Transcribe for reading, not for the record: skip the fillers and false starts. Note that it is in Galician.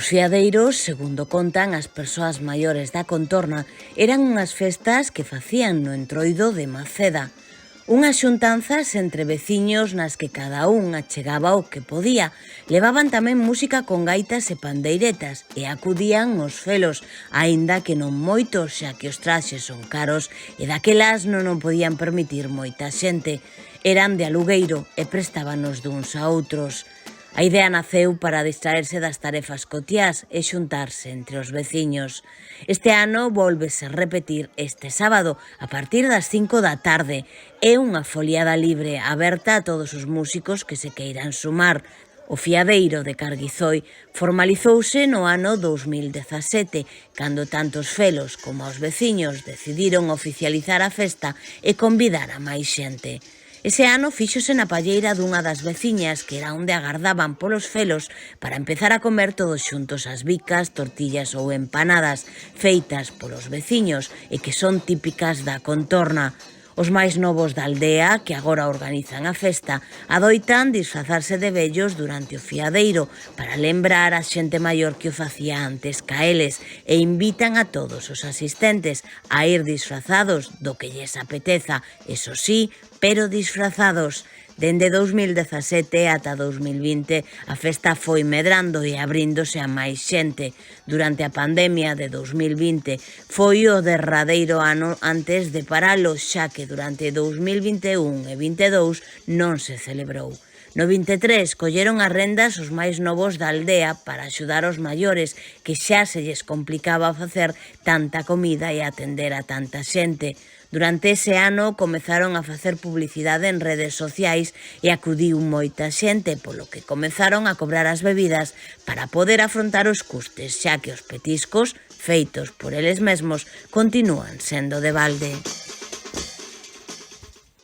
Os fiadeiros, segundo contan as persoas maiores da contorna, eran unhas festas que facían no entroido de Maceda. Unhas xuntanzas entre veciños nas que cada un achegaba o que podía. Levaban tamén música con gaitas e pandeiretas e acudían os felos, aínda que non moitos, xa que os traxes son caros e daquelas non o podían permitir moita xente. Eran de alugueiro e prestábanos duns a outros. A idea naceu para distraerse das tarefas cotiás e xuntarse entre os veciños. Este ano vólvese repetir este sábado a partir das 5 da tarde. É unha foliada libre aberta a todos os músicos que se queiran sumar. O fiadeiro de Carguizoi formalizouse no ano 2017, cando tanto os felos como os veciños decidiron oficializar a festa e convidar a máis xente. Ese ano fíxose na palleira dunha das veciñas, que era onde agardaban polos felos para empezar a comer todos xuntos as bicas, tortillas ou empanadas feitas polos veciños e que son típicas da contorna. Os máis novos da aldea, que agora organizan a festa, adoitan disfrazarse de vellos durante o fiadeiro para lembrar a xente maior que o facía antes ca eles e invitan a todos os asistentes a ir disfrazados do que lles apeteza, eso sí, pero disfrazados. Dende 2017 ata 2020 a festa foi medrando e abríndose a máis xente. Durante a pandemia de 2020 foi o derradeiro ano antes de paralo, xa que durante 2021 e 2022 non se celebrou. No 23 colleron as rendas os máis novos da aldea para axudar os maiores, que xa se lles complicaba facer tanta comida e atender a tanta xente. Durante ese ano comezaron a facer publicidade en redes sociais e acudiu moita xente, polo que comezaron a cobrar as bebidas para poder afrontar os custes, xa que os petiscos, feitos por eles mesmos, continúan sendo de balde.